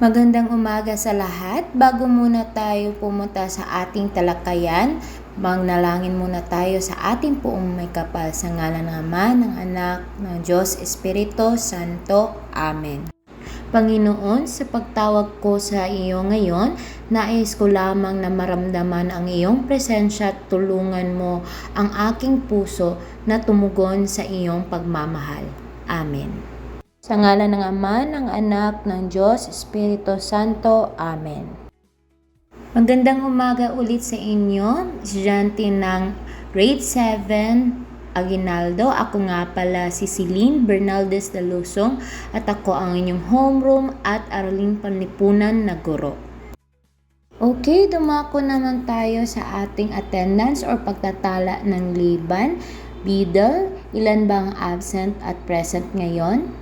Magandang umaga sa lahat. Bago muna tayo pumunta sa ating talakayan, manalangin muna tayo sa ating poong may kapal sa ngalan ng Ama, ng Anak, ng Diyos Espiritu Santo. Amen. Panginoon, sa pagtawag ko sa iyo ngayon, nais ko lamang na maramdaman ang iyong presensya at tulungan mo ang aking puso na tumugon sa iyong pagmamahal. Amen. Sa ngalan ng Ama, ng Anak, ng Diyos, Espiritu Santo. Amen. Magandang umaga ulit sa inyo, estudyante ng Grade 7, Aguinaldo. Ako nga pala si Celine Bernaldez de Lusong at ako ang inyong homeroom at araling panlipunan na guro. Okay, dumako naman tayo sa ating attendance or pagtatala ng liban. Bidal, ilan ba ang absent at present ngayon?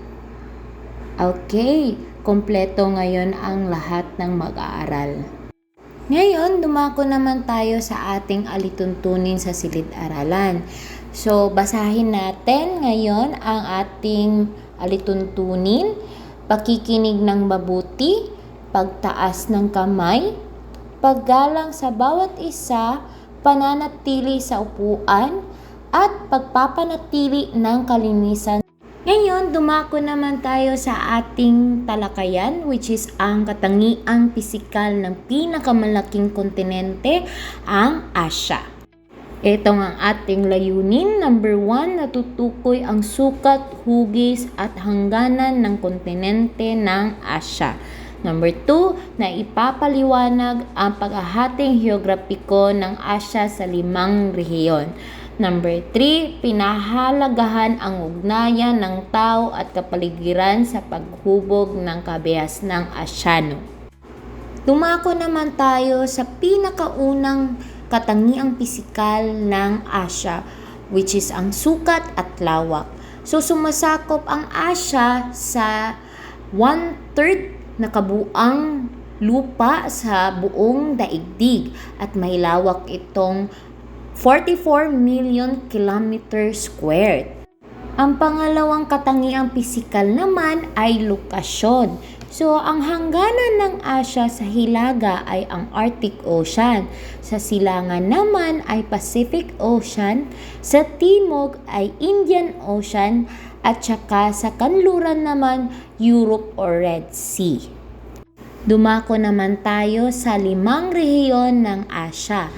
Okay, kompleto ngayon ang lahat ng mag-aaral. Ngayon, dumako naman tayo sa ating alituntunin sa silid-aralan. So, basahin natin ngayon ang ating alituntunin, pakikinig ng mabuti, pagtaas ng kamay, paggalang sa bawat isa, pananatili sa upuan, at pagpapanatili ng kalinisan. Ngayon, dumako naman tayo sa ating talakayan, which is ang katangiang pisikal ng pinakamalaking kontinente, ang Asya. Ito ang ating layunin. Number 1, natutukoy ang sukat, hugis at hangganan ng kontinente ng Asya. Number 2, na ipapaliwanag ang paghahating heograpiko ng Asya sa 5 rehiyon. Number 3, pinahalagahan ang ugnayan ng tao at kapaligiran sa paghubog ng kabias ng Asyano. Dumako naman tayo sa pinakaunang katangiang pisikal ng Asya, which is ang sukat at lawak. So sumasakop ang Asya sa 1/3 na kabuang lupa sa buong daigdig at may lawak itong 44 million kilometer squared. Ang pangalawang katangiang pisikal naman ay lokasyon. So, ang hangganan ng Asya sa hilaga ay ang Arctic Ocean. Sa silangan naman ay Pacific Ocean. Sa timog ay Indian Ocean. At saka sa kanluran naman, Europe or Red Sea. Dumako naman tayo sa 5 rehiyon ng Asya.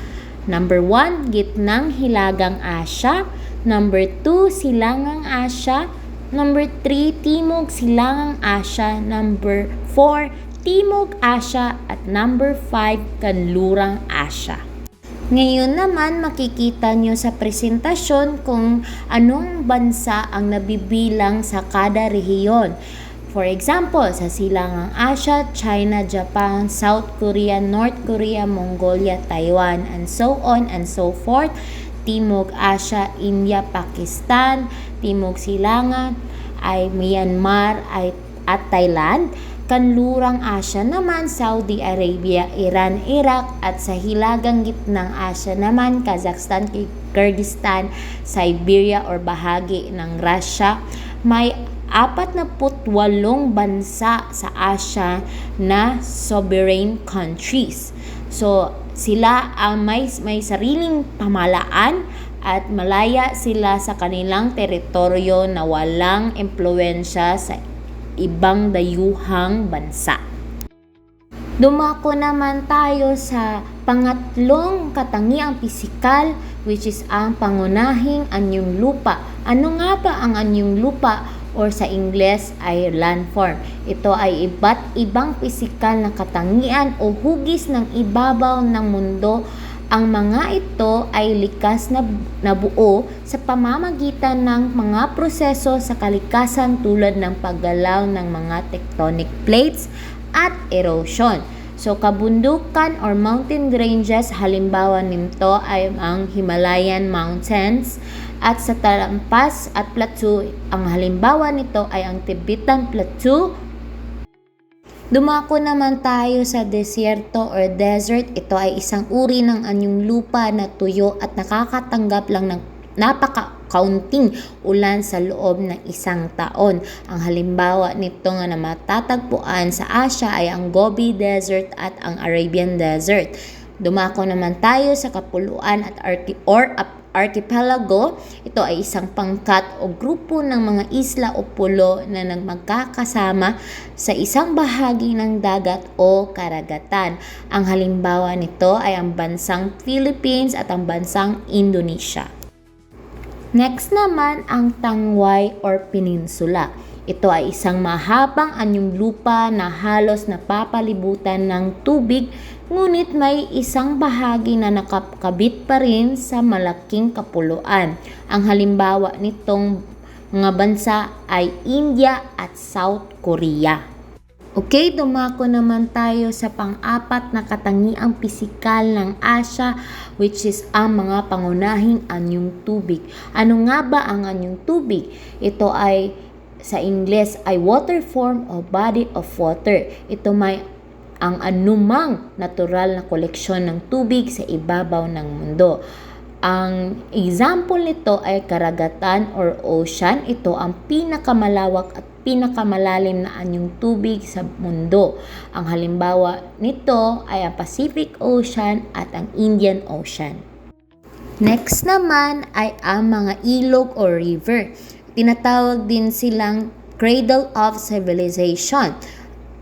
Number 1, gitnang hilagang Asya. Number 2, silangang Asya. Number 3, timog silangang Asya. Number 4, timog Asya. At number 5, kanlurang Asya. Ngayon naman makikita nyo sa presentasyon kung anong bansa ang nabibilang sa kada rehiyon. For example, sa silangang Asya, China, Japan, South Korea, North Korea, Mongolia, Taiwan, and so on and so forth. Timog Asya, India, Pakistan. Timog silangan ay Myanmar at Thailand. Kanlurang Asya naman, Saudi Arabia, Iran, Iraq. At sa hilagang gitnang Asya naman, Kazakhstan, Kyrgyzstan, Siberia or bahagi ng Russia. May 48 bansa sa Asya na sovereign countries. So, sila ang may sariling pamahalaan at malaya sila sa kanilang teritoryo na walang impluwensya sa ibang dayuhang bansa. Dumako naman tayo sa pangatlong katangiang pisikal, which is ang pangunahing anyong lupa. Ano nga ba ang anyong lupa? Or sa Ingles ay landform. Ito ay iba't ibang pisikal na katangian o hugis ng ibabaw ng mundo. Ang mga ito ay likas na nabuo sa pamamagitan ng mga proseso sa kalikasan tulad ng paggalaw ng mga tectonic plates at erosion. So, kabundukan or mountain ranges, halimbawa nito ay ang Himalayan Mountains. At sa talampas at plateau, ang halimbawa nito ay ang Tibetan Plateau. Dumako naman tayo sa desierto or desert. Ito ay isang uri ng anyong lupa na tuyo at nakakatanggap lang ng kaunting ulan sa loob ng isang taon. Ang halimbawa nito nga na matatagpuan sa Asia ay ang Gobi Desert at ang Arabian Desert. Dumako naman tayo sa kapuluan at archipelago. Ito ay isang pangkat o grupo ng mga isla o pulo na magkakasama sa isang bahagi ng dagat o karagatan. Ang halimbawa nito ay ang bansang Philippines at ang bansang Indonesia. Next naman ang Tangway or Peninsula. Ito ay isang mahabang anyong lupa na halos napapalibutan ng tubig, ngunit may isang bahagi na nakakabit pa rin sa malaking kapuluan. Ang halimbawa nitong mga bansa ay India at South Korea. Okay, dumako naman tayo sa pang-apat na katangiang pisikal ng Asya, which is ang mga pangunahing anyong tubig. Ano nga ba ang anyong tubig? Ito ay sa Ingles ay water form o body of water. Ito may ang anumang natural na koleksyon ng tubig sa ibabaw ng mundo. Ang example nito ay karagatan or ocean. Ito ang pinakamalawak at pinakamalalim na anyong tubig sa mundo. Ang halimbawa nito ay ang Pacific Ocean at ang Indian Ocean. Next naman ay ang mga ilog or river. Tinatawag din silang cradle of civilization.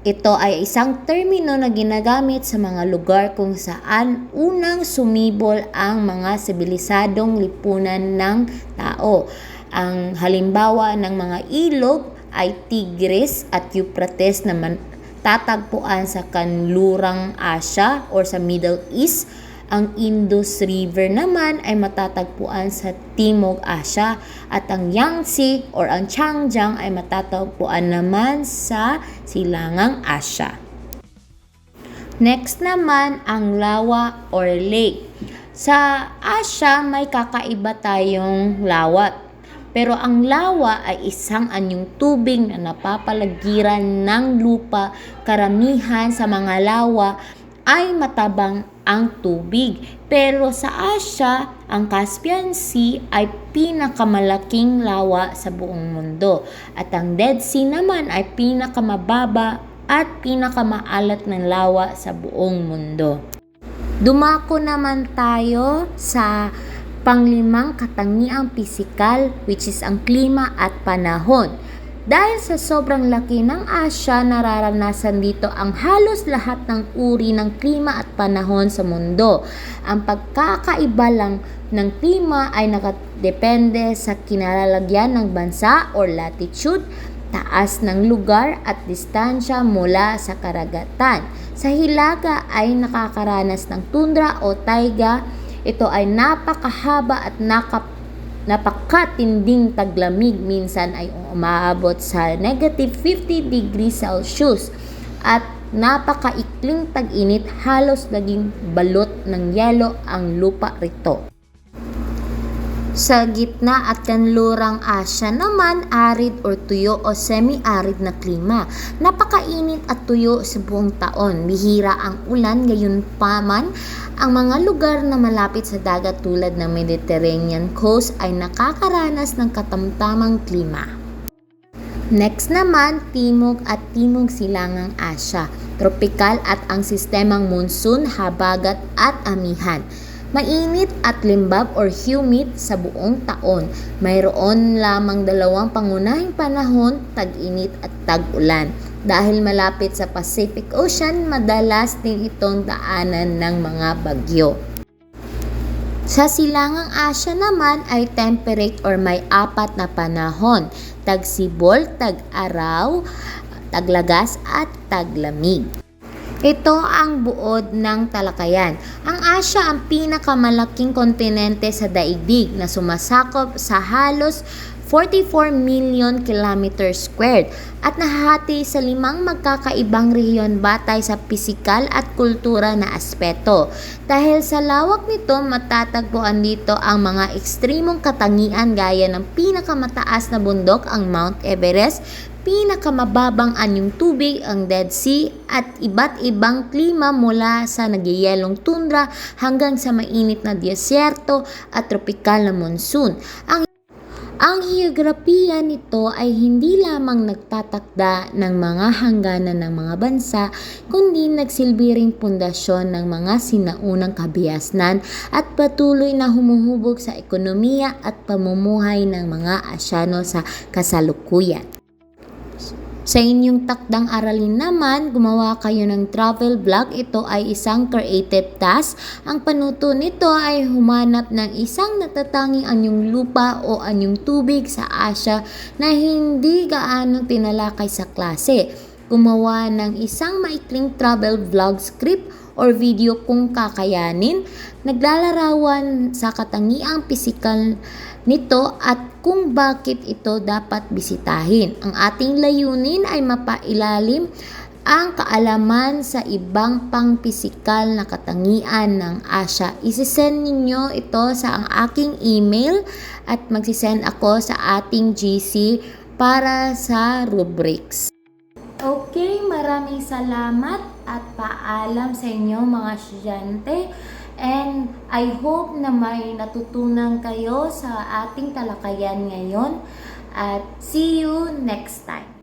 Ito ay isang termino na ginagamit sa mga lugar kung saan unang sumibol ang mga sibilisadong lipunan ng tao. Ang halimbawa ng mga ilog ay Tigris at Euphrates na tatagpuan sa kanlurang Asya or sa Middle East. Ang Indus River naman ay matatagpuan sa Timog Asya at ang Yangtze or ang Changjiang ay matatagpuan naman sa Silangang Asya. Next naman ang lawa or lake. Sa Asya may kakaiba tayong lawa. Pero ang lawa ay isang anyong tubig na napapaligiran ng lupa. Karamihan sa mga lawa ay matabang ang tubig. Pero sa Asya, ang Caspian Sea ay pinakamalaking lawa sa buong mundo. At ang Dead Sea naman ay pinakamababa at pinakamaalat ng lawa sa buong mundo. Dumako naman tayo sa panglimang katangiang pisikal, which is ang klima at panahon. Dahil sa sobrang laki ng Asya, nararanasan dito ang halos lahat ng uri ng klima at panahon sa mundo. Ang pagkakaiba lang ng klima ay nakadepende sa kinalalagyan ng bansa or latitude, taas ng lugar at distansya mula sa karagatan. Sa hilaga ay nakakaranas ng tundra o taiga. Ito ay napakahaba at napakatinding taglamig, minsan ay umaabot sa negative 50 degrees Celsius at napakaikling tag-init, halos naging balot ng yelo ang lupa rito. Sa gitna at kanlurang Asya naman, arid or tuyo o semi-arid na klima. Napakainit at tuyo sa buong taon. Bihira ang ulan, gayunpaman ang mga lugar na malapit sa dagat tulad ng Mediterranean coast ay nakakaranas ng katamtamang klima. Next naman, Timog at Timog Silangang Asya. Tropikal at ang sistemang monsoon, habagat at amihan. Mainit at limbab or humid sa buong taon. Mayroon lamang dalawang pangunahing panahon, tag-init at tag-ulan. Dahil malapit sa Pacific Ocean, madalas din itong daanan ng mga bagyo. Sa Silangang Asya naman ay temperate or may apat na panahon, tagsibol, tag-araw, taglagas at taglamig. Ito ang buod ng talakayan. Ang Asya ang pinakamalaking kontinente sa daigdig na sumasakop sa halos 44 million kilometers squared at nahahati sa 5 magkakaibang rehiyon batay sa pisikal at kultura na aspeto. Dahil sa lawak nito, matatagpuan dito ang mga ekstremong katangian gaya ng pinakamataas na bundok ang Mount Everest, pinakamababang anyong tubig ang Dead Sea at iba't ibang klima mula sa nagyayelong tundra hanggang sa mainit na disyerto at tropikal na monsoon. Ang heograpiya nito ay hindi lamang nagtatakda ng mga hangganan ng mga bansa, kundi nagsilbi ring pundasyon ng mga sinaunang kabiasnan at patuloy na humuhubog sa ekonomiya at pamumuhay ng mga Asyano sa kasalukuyan. Sa inyong takdang aralin naman, gumawa kayo ng travel vlog. Ito ay isang creative task. Ang panuto nito ay humanap ng isang natatanging anyong lupa o anyong tubig sa Asya na hindi gaano tinalakay sa klase. Gumawa ng isang maikling travel vlog script or video kung kakayanin, naglalarawan sa katangiang pisikal nito at kung bakit ito dapat bisitahin. Ang ating layunin ay mapailalim ang kaalaman sa ibang pang-pisikal na katangian ng Asya. Isisend ninyo ito sa ang aking email at magsisend ako sa ating GC para sa rubrics. Okay, maraming salamat at paalam sa inyo mga estudyante. And I hope na may natutunan kayo sa ating talakayan ngayon. At see you next time.